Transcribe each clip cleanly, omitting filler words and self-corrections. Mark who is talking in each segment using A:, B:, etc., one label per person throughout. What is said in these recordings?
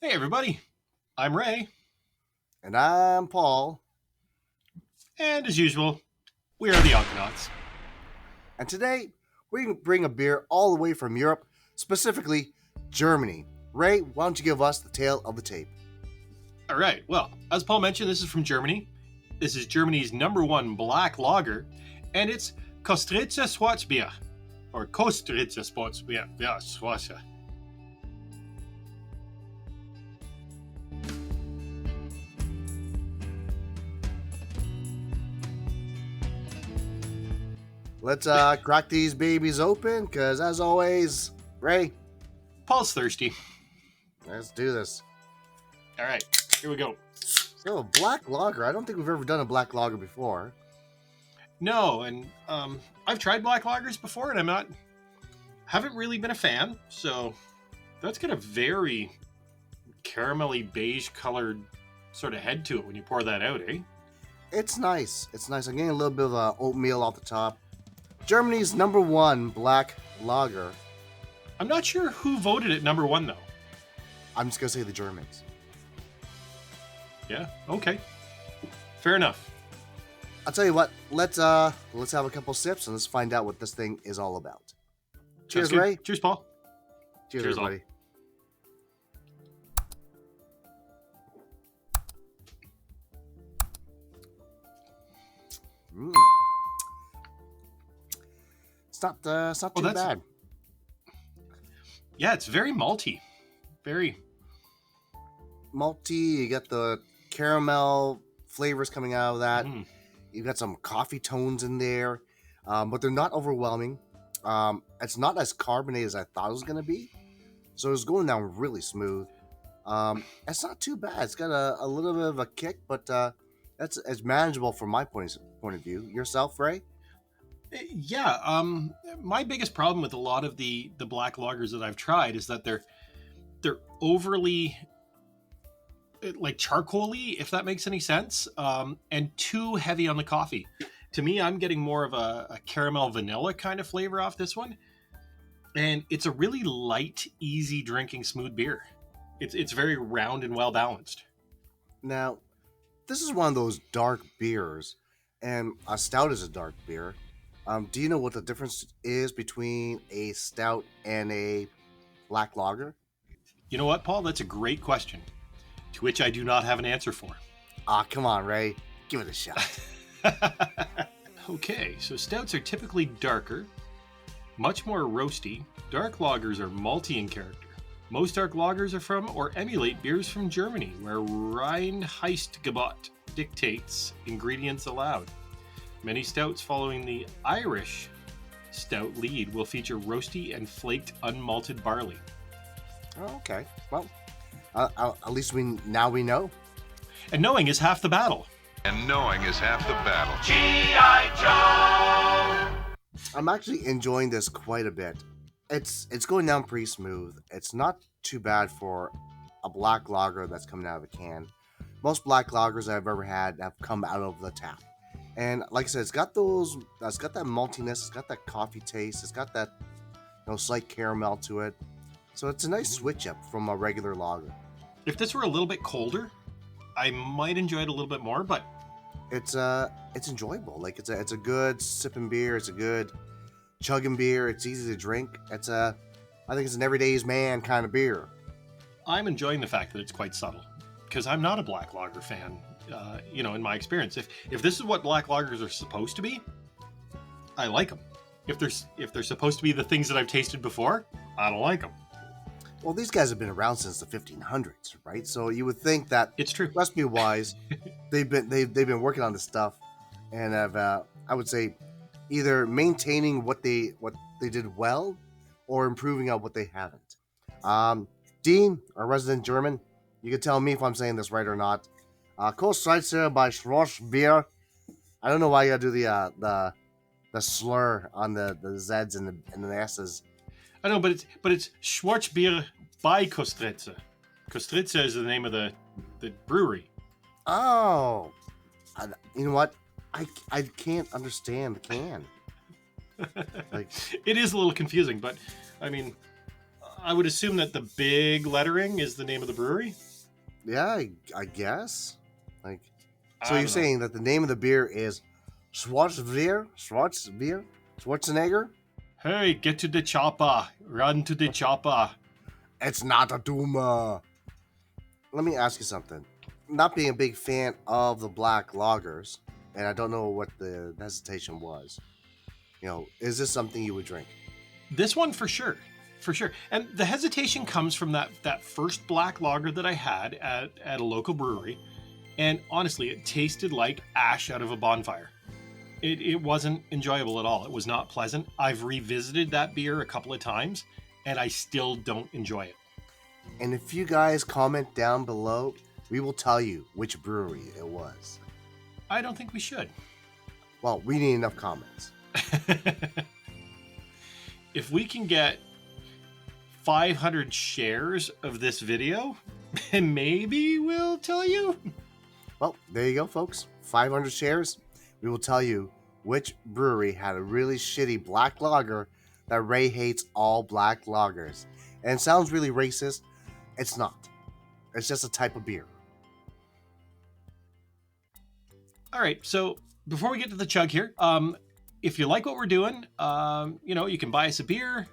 A: Hey, everybody. I'm Ray.
B: And I'm Paul.
A: And as usual, we are the Alconauts.
B: And today we bring a beer all the way from Europe, specifically Germany. Ray, why don't you give us the tale of the tape?
A: All right. Well, as Paul mentioned, this is from Germany. This is Germany's #1 black lager, and it's Kostritzer Schwarzbier. Or Kostritzer Schwarzbier. Yeah, Schwarzer.
B: Let's crack these babies open, because as always, Ray,
A: Paul's thirsty.
B: let's do this.
A: All right, here we go.
B: So, black lager. I don't think we've ever done a black lager before.
A: No, and I've tried black lagers before, and haven't really been a fan. So that's got a very caramelly beige colored sort of head to it when you pour that out, eh?
B: It's nice. It's nice. I'm getting a little bit of oatmeal off the top. Germany's #1 black lager.
A: I'm not sure who voted at #1 though.
B: I'm just gonna say the Germans.
A: Yeah. Okay. Fair enough.
B: I'll tell you what. Let's have a couple sips and let's find out what this thing is all about. Cheers,
A: Sounds good.
B: Ray.
A: Cheers, Paul.
B: Cheers,
A: Cheers,
B: everybody. Mm. It's not too bad.
A: Yeah, it's very malty. Very.
B: Malty. You got the caramel flavors coming out of that.
A: Mm.
B: You got some coffee tones in there, but they're not overwhelming. It's not as carbonated as I thought it was gonna be, so it's going down really smooth. It's not too bad. It's got a little bit of a kick, but it's manageable from my point of view. Yourself, Ray?
A: Yeah. My biggest problem with a lot of the black lagers that I've tried is that they're overly like charcoaly, if that makes any sense, and too heavy on the coffee. To me, I'm getting more of a caramel vanilla kind of flavor off this one, and it's a really light, easy drinking, smooth beer. It's very round and well balanced.
B: Now, this is one of those dark beers, and a stout is a dark beer. Do you know what the difference is between a stout and a black lager?
A: You know what, Paul? That's a great question, to which I do not have an answer for.
B: Ah, come on, Ray. Give it a shot.
A: Okay, so stouts are typically darker, much more roasty. Dark lagers are malty in character. Most dark lagers are from or emulate beers from Germany, where Reinheitsgebot dictates ingredients allowed. Many stouts following the Irish stout lead will feature roasty and flaked unmalted barley.
B: Oh, okay. Well, at least we know.
A: And knowing is half the battle.
C: And knowing is half the battle.
D: G.I. Joe!
B: I'm actually enjoying this quite a bit. It's going down pretty smooth. It's not too bad for a black lager that's coming out of a can. Most black lagers I've ever had have come out of the tap. And like I said, it's got that maltiness, it's got that coffee taste, it's got that slight caramel to it. So it's a nice switch up from a regular lager.
A: If this were a little bit colder, I might enjoy it a little bit more, but
B: it's enjoyable. Like it's a good sipping beer. It's a good chugging beer. It's easy to drink. I think it's an everyday's man kind of beer.
A: I'm enjoying the fact that it's quite subtle, because I'm not a black lager fan. In my experience, if this is what black lagers are supposed to be, I like them. If they're supposed to be the things that I've tasted before, I don't like them.
B: Well, these guys have been around since the 1500s, right? So you would think that
A: It's true.
B: recipe-wise, they've been working on this stuff, and have I would say either maintaining what they did well, or improving on what they haven't. Dean, our resident German, you can tell me if I'm saying this right or not. Kostritzer by Schwarzbier. I don't know why you gotta do the slur on the Z's and the S's.
A: I know, but it's Schwarzbier by Kostritzer. Kostritzer is the name of the brewery.
B: Oh, you know what? I can't understand the can. Like,
A: It is a little confusing, but I mean, I would assume that the big lettering is the name of the brewery.
B: Yeah, I guess. Like,
A: I
B: so
A: don't
B: you're
A: know.
B: saying that the name of the beer is Schwarzbier? Schwarzenegger?
A: Hey, get to the chopper. Run to the chopper.
B: It's not a Duma. Let me ask you something. Not being a big fan of the black lagers, and I don't know what the hesitation was. Is this something you would drink?
A: This one for sure. For sure. And the hesitation comes from that first black lager that I had at a local brewery. And honestly, it tasted like ash out of a bonfire. It wasn't enjoyable at all. It was not pleasant. I've revisited that beer a couple of times, and I still don't enjoy it.
B: And if you guys comment down below, we will tell you which brewery it was.
A: I don't think we should.
B: Well, we need enough comments.
A: If we can get 500 shares of this video, maybe we'll tell you.
B: Well, there you go, folks. 500 shares. We will tell you which brewery had a really shitty black lager that Ray hates all black lagers. And it sounds really racist. It's not. It's just a type of beer.
A: All right, so before we get to the chug here, if you like what we're doing, you can buy us a beer.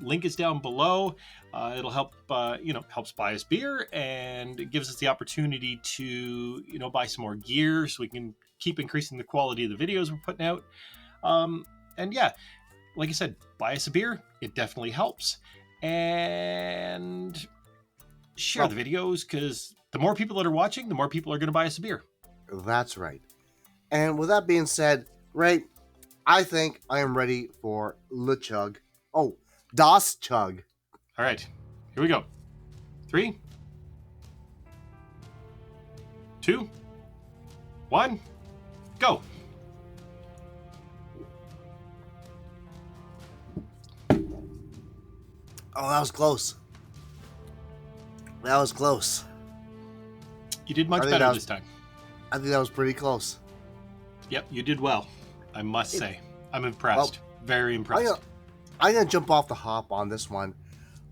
A: Link is down below. It'll help, helps buy us beer, and it gives us the opportunity to, buy some more gear so we can keep increasing the quality of the videos we're putting out. And yeah, like I said, buy us a beer. It definitely helps. And share the videos, because the more people that are watching, the more people are going to buy us a beer.
B: That's right. And with that being said, Ray, I think I am ready for the chug. Oh, Das Chug.
A: All right, here we go. 3, 2, 1, go.
B: Oh, that was close. That was close.
A: You did much
B: I think
A: better
B: that was-
A: this time.
B: I think that was pretty close.
A: Yep, you did well. I must say, I'm impressed. Very impressed.
B: I'm gonna jump off the hop on this one.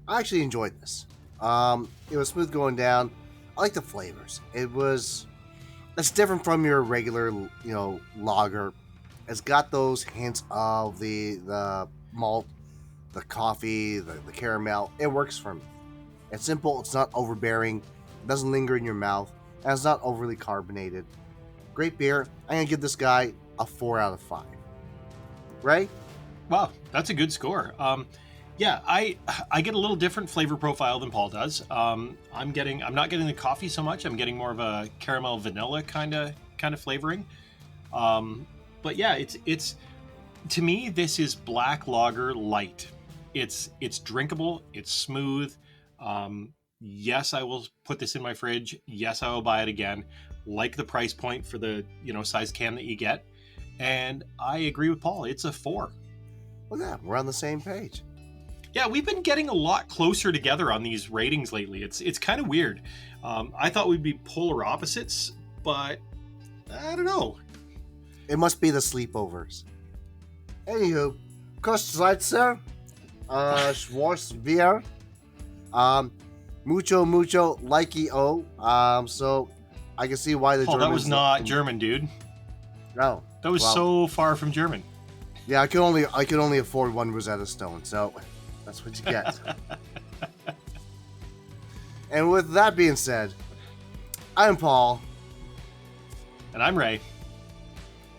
B: I actually enjoyed this. It was smooth going down. I like the flavors. It's different from your regular, lager. It's got those hints of the malt, the coffee, the caramel. It works for me. It's simple. It's not overbearing. It doesn't linger in your mouth, and it's not overly carbonated. Great beer. I'm gonna give this guy a 4 out of 5. Ray?
A: Wow, that's a good score. Yeah, I get a little different flavor profile than Paul does. I'm not getting the coffee so much. I'm getting more of a caramel vanilla kind of flavoring. But yeah, it's to me, this is black lager light. It's drinkable. It's smooth. Yes, I will put this in my fridge. Yes, I will buy it again. Like the price point for the size can that you get. And I agree with Paul. It's a 4.
B: Look at that. We're on the same page.
A: Yeah, we've been getting a lot closer together on these ratings lately. It's kind of weird. I thought we'd be polar opposites, but I don't know.
B: It must be the sleepovers. Anywho, Kostritzer, Schwarzbier, mucho likey o. So I can see why the
A: Paul,
B: Germans.
A: that was not German, dude.
B: No,
A: That was
B: well,
A: so far from German.
B: Yeah, I could only afford one Rosetta Stone, so that's what you get. And with that being said, I'm Paul,
A: And I'm Ray.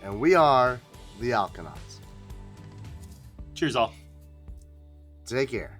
B: and we are the Alconauts.
A: Cheers, all.
B: Take care.